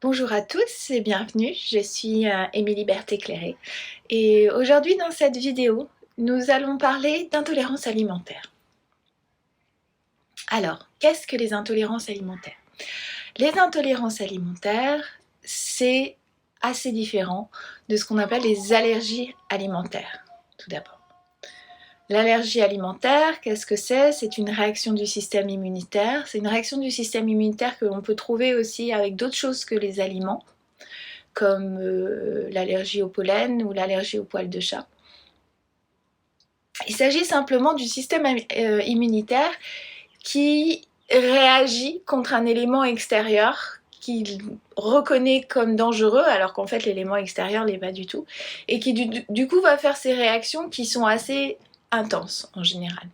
Bonjour à tous et bienvenue, je suis Émilie Berthet-Cléré et aujourd'hui dans cette vidéo, nous allons parler d'intolérance alimentaire. Alors, qu'est-ce que les intolérances alimentaires? Les intolérances alimentaires, c'est assez différent de ce qu'on appelle les allergies alimentaires, tout d'abord. L'allergie alimentaire, qu'est-ce que c'est? C'est une réaction du système immunitaire. C'est une réaction du système immunitaire que l'on peut trouver aussi avec d'autres choses que les aliments, comme l'allergie au pollen ou l'allergie aux poils de chat. Il s'agit simplement du système immunitaire qui réagit contre un élément extérieur qu'il reconnaît comme dangereux alors qu'en fait l'élément extérieur l'est pas du tout et qui du coup va faire ces réactions qui sont assez intenses en général.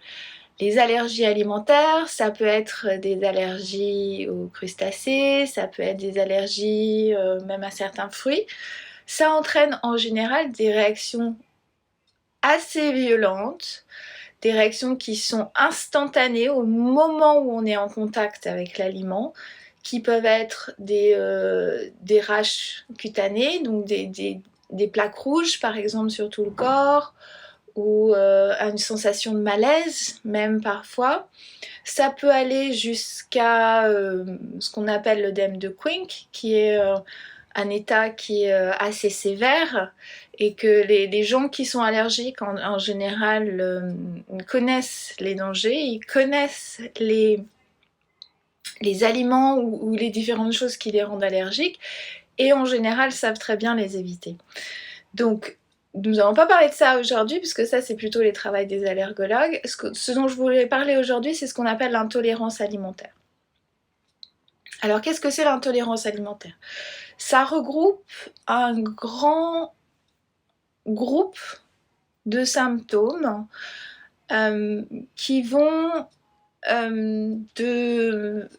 Les allergies alimentaires, ça peut être des allergies aux crustacés, ça peut être des allergies même à certains fruits. Ça entraîne en général des réactions assez violentes, des réactions qui sont instantanées au moment où on est en contact avec l'aliment, qui peuvent être des raches cutanées, donc des plaques rouges par exemple sur tout le corps, ou une sensation de malaise même parfois. Ça peut aller jusqu'à ce qu'on appelle l'œdème de Quincke, qui est un état qui est assez sévère et que les gens qui sont allergiques en général connaissent les dangers, ils connaissent les aliments ou les différentes choses qui les rendent allergiques et en général savent très bien les éviter. Donc nous n'allons pas parler de ça aujourd'hui puisque ça c'est plutôt les travaux des allergologues. Ce dont je voulais parler aujourd'hui, c'est ce qu'on appelle l'intolérance alimentaire. Alors qu'est-ce que c'est l'intolérance alimentaire? Ça regroupe un grand groupe de symptômes qui vont de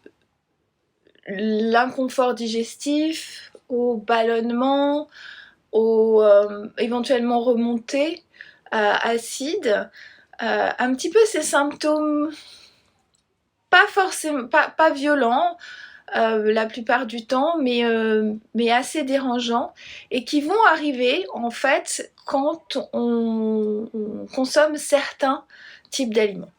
l'inconfort digestif au ballonnement, au éventuellement remontée acide, un petit peu ces symptômes pas forcément pas violents la plupart du temps, mais assez dérangeants et qui vont arriver en fait quand on consomme certains types d'aliments.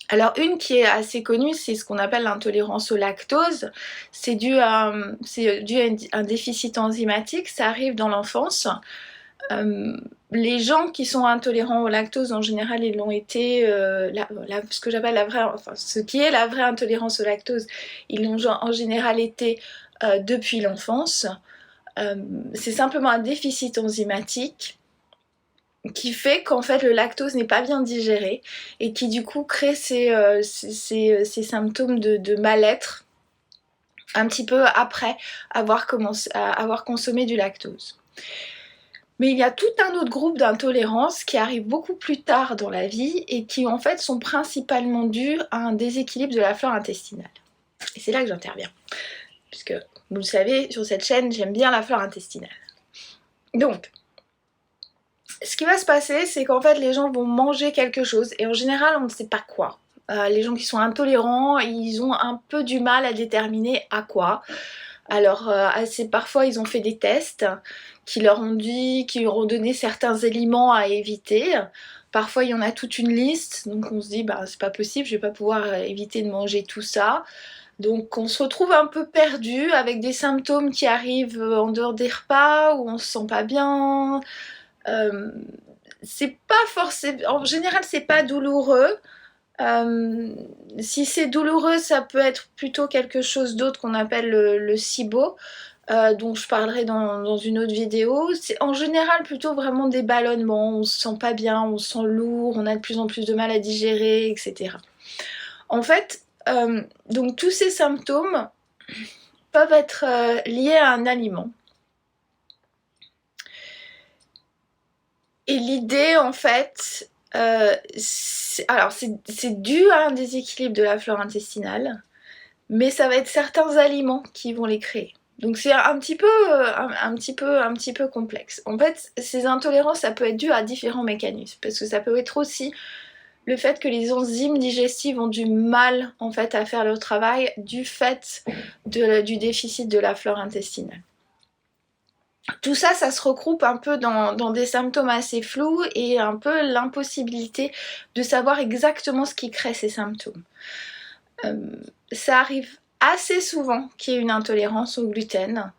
Alors une qui est assez connue, c'est ce qu'on appelle l'intolérance au lactose. C'est dû à un déficit enzymatique, ça arrive dans l'enfance. Les gens qui sont intolérants au lactose, en général, ils l'ont été, ce que j'appelle ce qui est la vraie intolérance au lactose, ils l'ont en général été depuis l'enfance. C'est simplement un déficit enzymatique qui fait qu'en fait le lactose n'est pas bien digéré et qui du coup crée ces symptômes de mal-être un petit peu après avoir consommé du lactose. Mais il y a tout un autre groupe d'intolérances qui arrivent beaucoup plus tard dans la vie et qui en fait sont principalement dus à un déséquilibre de la flore intestinale. Et c'est là que j'interviens, puisque vous le savez, sur cette chaîne, j'aime bien la flore intestinale. Donc, ce qui va se passer, c'est qu'en fait les gens vont manger quelque chose et en général on ne sait pas quoi. Les gens qui sont intolérants, ils ont un peu du mal à déterminer à quoi. Alors parfois ils ont fait des tests qui leur ont donné certains aliments à éviter. Parfois il y en a toute une liste, donc on se dit bah c'est pas possible, je vais pas pouvoir éviter de manger tout ça. Donc on se retrouve un peu perdu avec des symptômes qui arrivent en dehors des repas, où on se sent pas bien. C'est pas forcément, en général c'est pas douloureux. Si c'est douloureux, ça peut être plutôt quelque chose d'autre qu'on appelle le SIBO, dont je parlerai dans une autre vidéo. C'est en général plutôt vraiment des ballonnements, on se sent pas bien, on se sent lourd, on a de plus en plus de mal à digérer, etc. En fait, donc tous ces symptômes peuvent être liés à un aliment. Et l'idée, en fait, c'est dû à un déséquilibre de la flore intestinale, mais ça va être certains aliments qui vont les créer. Donc c'est un petit peu complexe. En fait, ces intolérances, ça peut être dû à différents mécanismes, parce que ça peut être aussi le fait que les enzymes digestives ont du mal en fait à faire leur travail du fait du déficit de la flore intestinale. Tout ça, ça se regroupe un peu dans des symptômes assez flous et un peu l'impossibilité de savoir exactement ce qui crée ces symptômes. Ça arrive assez souvent qu'il y ait une intolérance au gluten,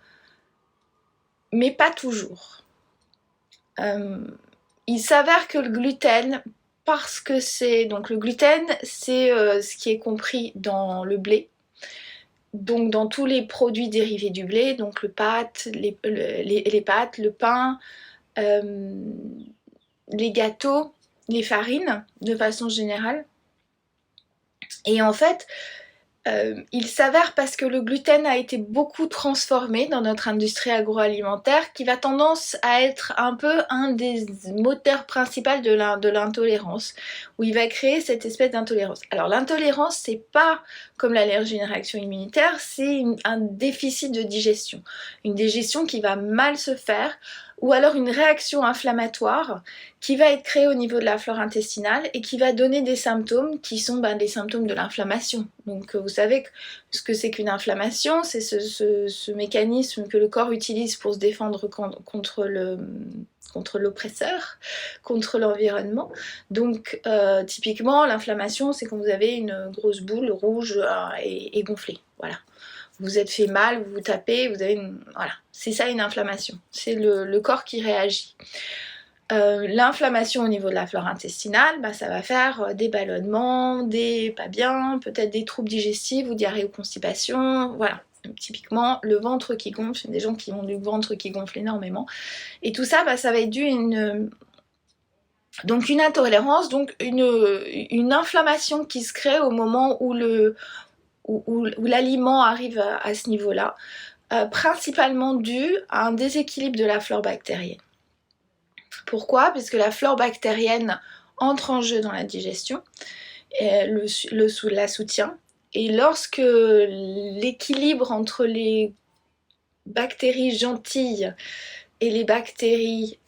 mais pas toujours. Il s'avère que le gluten, parce que c'est... Donc le gluten, c'est ce qui est compris dans le blé, donc dans tous les produits dérivés du blé, donc les pâtes, le pain, les gâteaux, les farines, de façon générale. Et en fait, il s'avère parce que le gluten a été beaucoup transformé dans notre industrie agroalimentaire qui va tendance à être un peu un des moteurs principaux de l'intolérance, où il va créer cette espèce d'intolérance. Alors l'intolérance, c'est pas comme l'allergie, une réaction immunitaire, c'est un déficit de digestion. Une digestion qui va mal se faire, ou alors une réaction inflammatoire qui va être créée au niveau de la flore intestinale et qui va donner des symptômes qui sont des symptômes de l'inflammation. Donc vous savez ce que c'est qu'une inflammation, c'est ce mécanisme que le corps utilise pour se défendre contre l'oppresseur, contre l'environnement. Donc typiquement l'inflammation, c'est quand vous avez une grosse boule rouge et gonflée. Voilà. Vous êtes fait mal, vous vous tapez, vous avez une... Voilà, c'est ça une inflammation. C'est le corps qui réagit. L'inflammation au niveau de la flore intestinale, ça va faire des ballonnements, des pas bien, peut-être des troubles digestifs ou diarrhée ou constipation, voilà. Typiquement, le ventre qui gonfle, des gens qui ont du ventre qui gonfle énormément. Et tout ça, ça va être dû à donc une intolérance, donc une inflammation qui se crée au moment où l'aliment arrive à ce niveau-là, principalement dû à un déséquilibre de la flore bactérienne. Pourquoi ? Parce que la flore bactérienne entre en jeu dans la digestion, la soutient, et lorsque l'équilibre entre les bactéries gentilles et les bactéries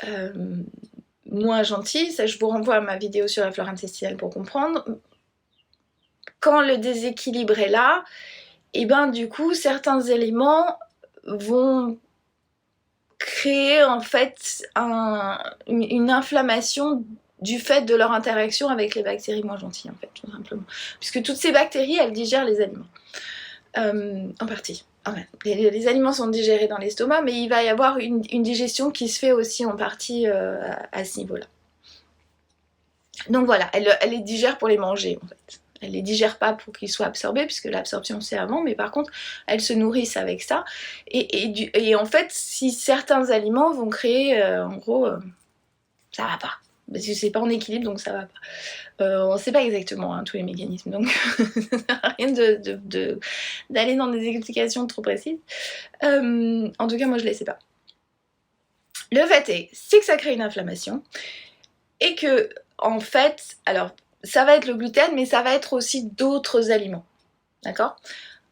moins gentilles, ça je vous renvoie à ma vidéo sur la flore intestinale pour comprendre, quand le déséquilibre est là, et du coup certains éléments vont créer en fait une inflammation du fait de leur interaction avec les bactéries moins gentilles en fait, tout simplement. Puisque toutes ces bactéries, elles digèrent les aliments. En partie. Les aliments sont digérés dans l'estomac, mais il va y avoir une digestion qui se fait aussi en partie à ce niveau-là. Donc voilà, elle les digère pour les manger en fait. Elle les digère pas pour qu'ils soient absorbés, puisque l'absorption c'est avant, mais par contre, elles se nourrissent avec ça. Et en fait, si certains aliments vont créer, en gros, ça va pas. Parce que c'est pas en équilibre, donc ça va pas. On sait pas exactement tous les mécanismes, donc ça sert à rien d'aller dans des explications trop précises. En tout cas, moi je les sais pas. Le fait c'est que ça crée une inflammation, et que, en fait, alors, ça va être le gluten, mais ça va être aussi d'autres aliments. D'accord ?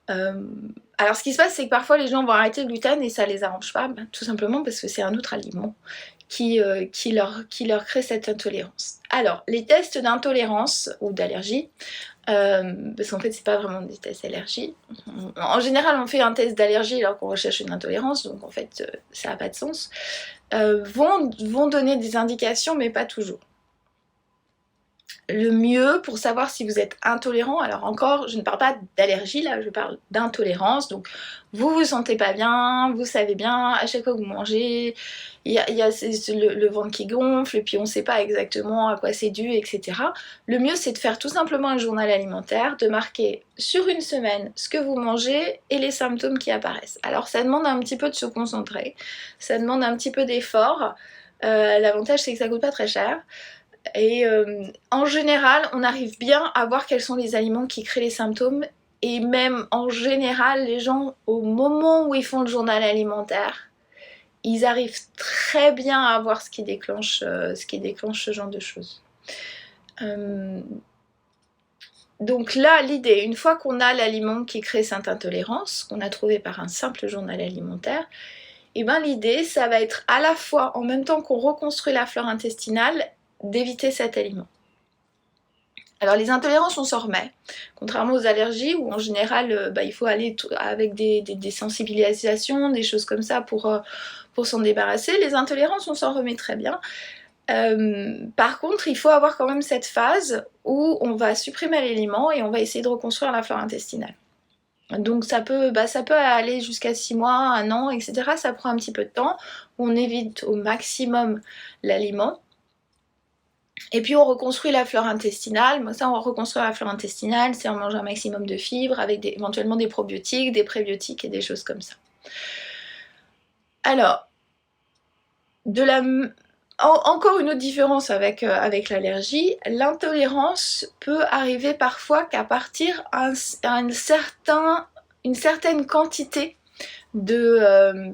Alors ce qui se passe, c'est que parfois les gens vont arrêter le gluten et ça les arrange pas, tout simplement parce que c'est un autre aliment qui leur crée cette intolérance. Alors, les tests d'intolérance ou d'allergie, parce qu'en fait c'est pas vraiment des tests d'allergie. En général on fait un test d'allergie alors qu'on recherche une intolérance, donc en fait ça n'a pas de sens. Vont donner des indications, mais pas toujours. Le mieux pour savoir si vous êtes intolérant, alors encore, je ne parle pas d'allergie là, je parle d'intolérance, donc vous vous sentez pas bien, vous savez bien, à chaque fois que vous mangez, il y a le ventre qui gonfle, et puis on ne sait pas exactement à quoi c'est dû, etc. Le mieux c'est de faire tout simplement un journal alimentaire, de marquer sur une semaine ce que vous mangez et les symptômes qui apparaissent. Alors ça demande un petit peu de se concentrer, ça demande un petit peu d'effort, l'avantage c'est que ça coûte pas très cher. Et en général, on arrive bien à voir quels sont les aliments qui créent les symptômes. Et même en général, les gens, au moment où ils font le journal alimentaire, ils arrivent très bien à voir ce qui déclenche ce genre de choses. Donc là, l'idée, une fois qu'on a l'aliment qui crée cette intolérance, qu'on a trouvé par un simple journal alimentaire, et l'idée, ça va être à la fois, en même temps qu'on reconstruit la flore intestinale, d'éviter cet aliment. Alors les intolérances, on s'en remet, contrairement aux allergies où en général il faut aller avec des sensibilisations, des choses comme ça pour s'en débarrasser. Les intolérances, on s'en remet très bien. Par contre, il faut avoir quand même cette phase où on va supprimer l'aliment et on va essayer de reconstruire la flore intestinale. Donc ça peut aller jusqu'à 6 mois, 1 an, etc. Ça prend un petit peu de temps. On évite au maximum l'aliment. Et puis on reconstruit la flore intestinale. Ça, on reconstruit la flore intestinale, c'est on mange un maximum de fibres avec éventuellement des probiotiques, des prébiotiques et des choses comme ça. Alors, encore une autre différence avec l'allergie, l'intolérance peut arriver parfois qu'à partir d'une certaine quantité de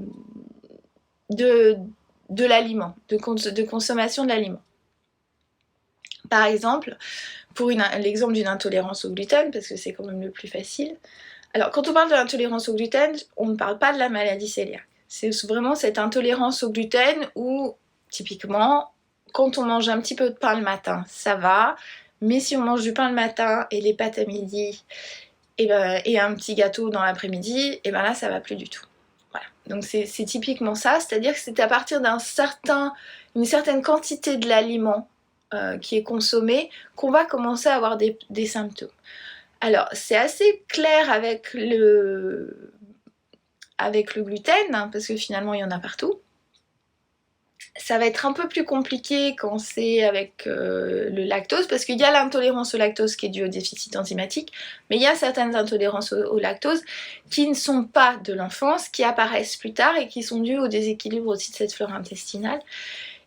l'aliment, de consommation de l'aliment. Par exemple, pour l'exemple d'une intolérance au gluten, parce que c'est quand même le plus facile. Alors, quand on parle de l'intolérance au gluten, on ne parle pas de la maladie cœliaque. C'est vraiment cette intolérance au gluten où, typiquement, quand on mange un petit peu de pain le matin, ça va. Mais si on mange du pain le matin et les pâtes à midi et un petit gâteau dans l'après-midi, et ben là, ça va plus du tout. Voilà. Donc c'est typiquement ça, c'est-à-dire que c'est à partir d'une certaine quantité de l'aliment qui est consommé qu'on va commencer à avoir des symptômes. Alors c'est assez clair avec le gluten, hein, parce que finalement il y en a partout. Ça va être un peu plus compliqué quand c'est avec le lactose, parce qu'il y a l'intolérance au lactose qui est due au déficit enzymatique, mais il y a certaines intolérances au lactose qui ne sont pas de l'enfance, qui apparaissent plus tard et qui sont dues au déséquilibre aussi de cette flore intestinale.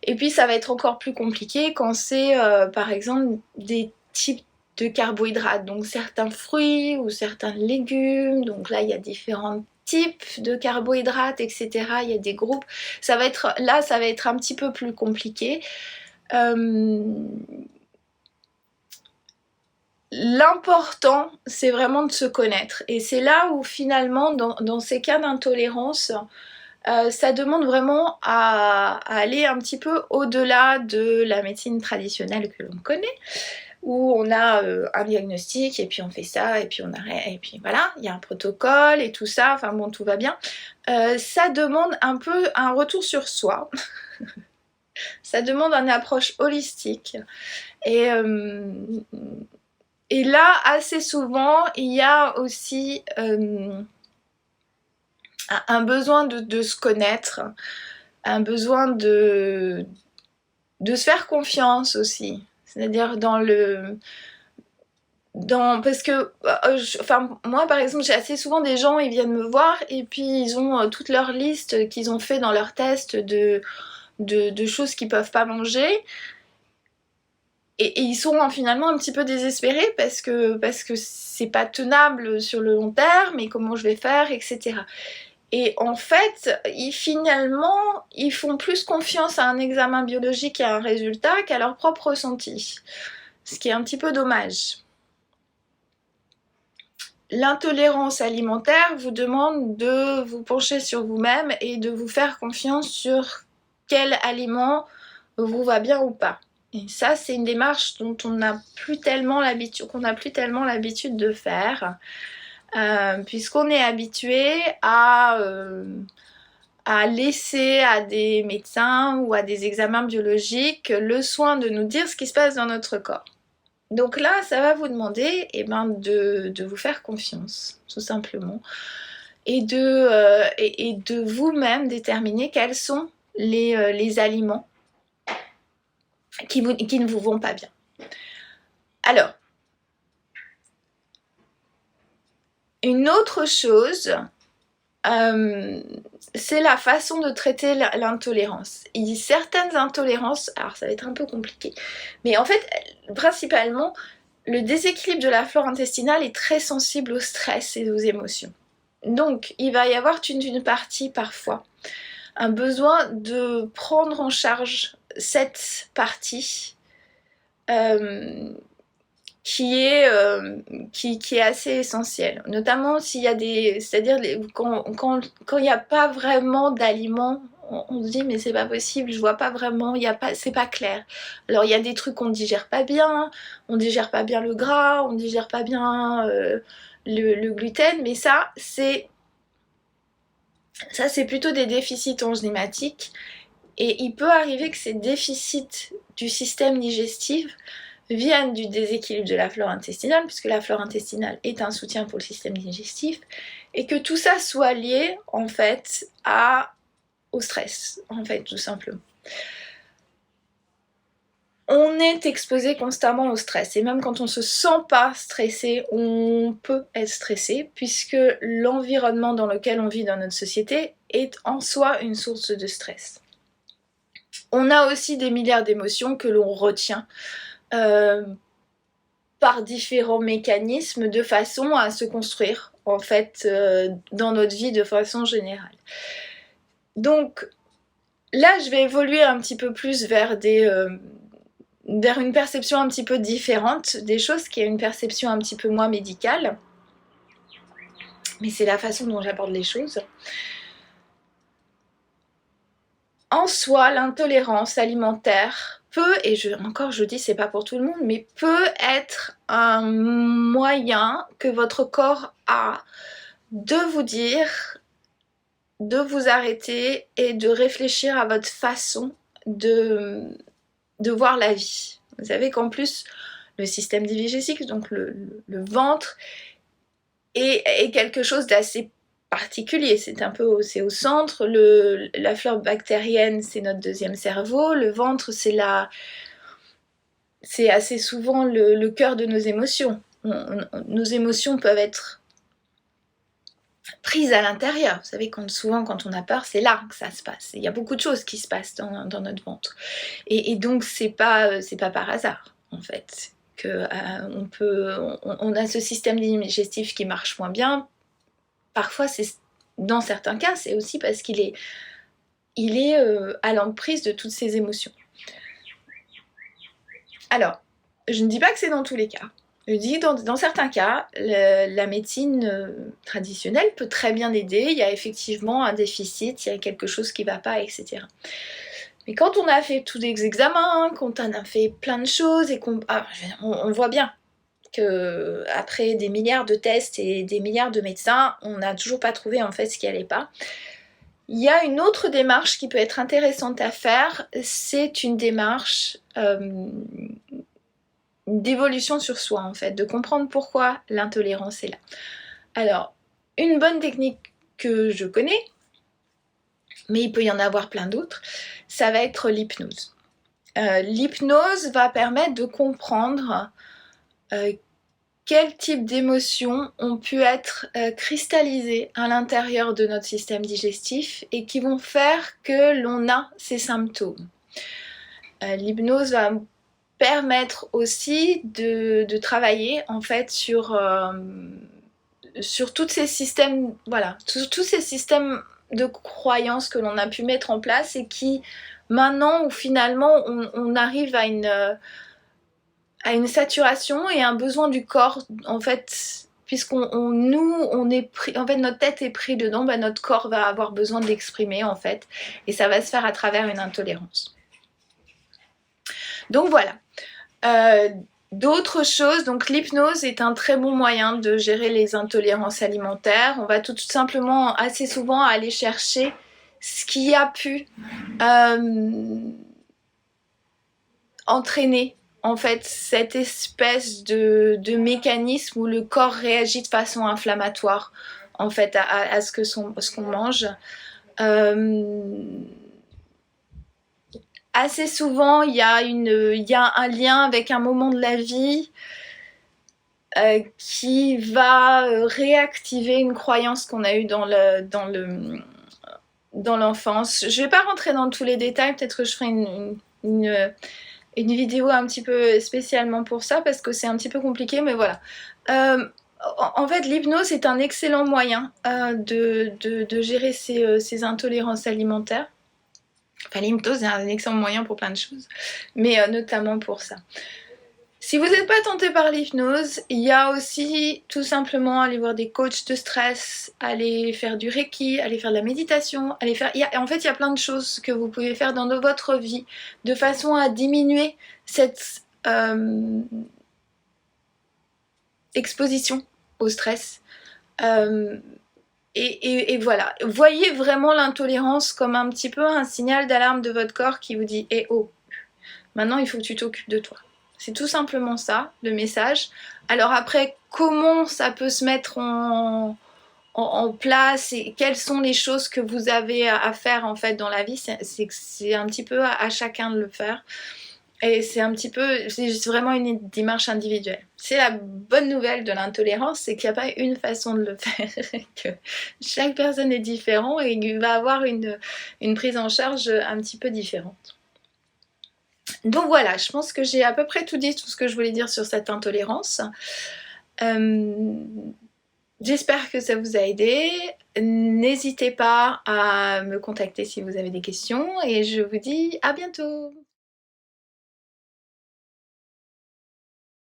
Et puis ça va être encore plus compliqué quand c'est par exemple des types de carbohydrates, donc certains fruits ou certains légumes, donc là il y a différents types de carbohydrates, etc. Il y a des groupes, ça va être un petit peu plus compliqué. L'important, c'est vraiment de se connaître, et c'est là où finalement dans ces cas d'intolérance, ça demande vraiment à aller un petit peu au-delà de la médecine traditionnelle que l'on connaît, où on a un diagnostic et puis on fait ça et puis on arrête et puis voilà, il y a un protocole et tout ça, enfin bon, tout va bien. Ça demande un peu un retour sur soi. Ça demande une approche holistique. Et là, assez souvent, il y a aussi un besoin de se connaître, un besoin de se faire confiance aussi. C'est-à-dire parce que moi par exemple, j'ai assez souvent des gens, ils viennent me voir et puis ils ont toute leur liste qu'ils ont fait dans leur test de choses qu'ils peuvent pas manger. Et ils sont finalement un petit peu désespérés parce que c'est pas tenable sur le long terme, et comment je vais faire, etc. Et en fait, finalement, ils font plus confiance à un examen biologique et à un résultat qu'à leur propre ressenti. Ce qui est un petit peu dommage. L'intolérance alimentaire vous demande de vous pencher sur vous-même et de vous faire confiance sur quel aliment vous va bien ou pas. Et ça, c'est une démarche dont on n'a plus tellement l'habitude de faire, puisqu'on est habitué à laisser à des médecins ou à des examens biologiques le soin de nous dire ce qui se passe dans notre corps. Donc là, ça va vous demander de vous faire confiance, tout simplement, et de vous-même déterminer quels sont les aliments qui ne vous vont pas bien. Alors, une autre chose, c'est la façon de traiter l'intolérance. Il y a certaines intolérances, alors ça va être un peu compliqué, mais en fait, principalement, le déséquilibre de la flore intestinale est très sensible au stress et aux émotions. Donc, il va y avoir une partie parfois, un besoin de prendre en charge cette partie qui est assez essentielle, notamment s'il y a c'est-à-dire quand il n'y a pas vraiment d'aliments on se dit mais c'est pas possible, je vois pas vraiment, c'est pas clair. Alors il y a des trucs qu'on digère pas bien, on digère pas bien le gras, on digère pas bien le gluten, mais ça c'est plutôt des déficits enzymatiques. Et il peut arriver que ces déficits du système digestif viennent du déséquilibre de la flore intestinale, puisque la flore intestinale est un soutien pour le système digestif, et que tout ça soit lié en fait au stress, en fait, tout simplement. On est exposé constamment au stress, et même quand on ne se sent pas stressé, on peut être stressé, puisque l'environnement dans lequel on vit dans notre société est en soi une source de stress. On a aussi des milliards d'émotions que l'on retient par différents mécanismes de façon à se construire en fait dans notre vie de façon générale. Donc là je vais évoluer un petit peu plus vers une perception un petit peu différente des choses, qui est une perception un petit peu moins médicale, mais c'est la façon dont j'aborde les choses. En soi, l'intolérance alimentaire peut, et je dis c'est pas pour tout le monde, mais peut être un moyen que votre corps a de vous dire, de vous arrêter et de réfléchir à votre façon de voir la vie. Vous savez qu'en plus, le système digestif, donc le ventre, est quelque chose d'assez particulier. C'est au centre. La flore bactérienne, c'est notre deuxième cerveau. Le ventre, c'est assez souvent le cœur de nos émotions. Nos émotions peuvent être prises à l'intérieur. Vous savez, souvent quand on a peur, c'est là que ça se passe. Il y a beaucoup de choses qui se passent dans notre ventre. Et donc c'est pas par hasard en fait que on a ce système digestif qui marche moins bien. Parfois, dans certains cas, c'est aussi parce qu'il est à l'emprise de toutes ces émotions. Alors, je ne dis pas que c'est dans tous les cas. Je dis que dans certains cas, la médecine traditionnelle peut très bien aider. Il y a effectivement un déficit, il y a quelque chose qui ne va pas, etc. Mais quand on a fait tous les examens, quand on a fait plein de choses, et on voit bien qu'après des milliards de tests et des milliards de médecins, on n'a toujours pas trouvé en fait ce qui n'allait pas. Il y a une autre démarche qui peut être intéressante à faire, c'est une démarche d'évolution sur soi en fait, de comprendre pourquoi l'intolérance est là. Alors, une bonne technique que je connais, mais il peut y en avoir plein d'autres, ça va être l'hypnose. L'hypnose va permettre de comprendre quel type d'émotions ont pu être cristallisées à l'intérieur de notre système digestif et qui vont faire que l'on a ces symptômes. L'hypnose va permettre aussi de travailler en fait sur tous ces systèmes, voilà, tous ces systèmes de croyances que l'on a pu mettre en place et qui maintenant où finalement on arrive à une saturation et un besoin du corps en fait, puisqu'on est pris, en fait notre tête est prise dedans, notre corps va avoir besoin d'exprimer en fait, et ça va se faire à travers une intolérance. Donc voilà. D'autres choses, donc l'hypnose est un très bon moyen de gérer les intolérances alimentaires. On va tout simplement assez souvent aller chercher ce qui a pu entraîner en fait cette espèce de mécanisme où le corps réagit de façon inflammatoire en fait à ce qu'on mange. Assez souvent, il y a un lien avec un moment de la vie qui va réactiver une croyance qu'on a eue dans l'enfance. Je ne vais pas rentrer dans tous les détails, peut-être que je ferai une vidéo un petit peu spécialement pour ça, parce que c'est un petit peu compliqué, mais voilà. En fait, l'hypnose est un excellent moyen de gérer ces intolérances alimentaires. Enfin, l'hypnose est un excellent moyen pour plein de choses, mais notamment pour ça. Si vous n'êtes pas tenté par l'hypnose, il y a aussi tout simplement aller voir des coachs de stress, aller faire du Reiki, aller faire de la méditation, aller faire... En fait, il y a plein de choses que vous pouvez faire dans votre vie de façon à diminuer cette exposition au stress. Et voilà, voyez vraiment l'intolérance comme un petit peu un signal d'alarme de votre corps qui vous dit eh oh, maintenant il faut que tu t'occupes de toi. C'est tout simplement ça, le message. Alors après, comment ça peut se mettre en place et quelles sont les choses que vous avez à faire en fait dans la vie, c'est un petit peu à chacun de le faire. Et c'est vraiment une démarche individuelle. C'est la bonne nouvelle de l'intolérance, c'est qu'il n'y a pas une façon de le faire, que chaque personne est différente et qu'il va avoir une prise en charge un petit peu différente. Donc voilà, je pense que j'ai à peu près tout dit, tout ce que je voulais dire sur cette intolérance. J'espère que ça vous a aidé. N'hésitez pas à me contacter si vous avez des questions et je vous dis à bientôt.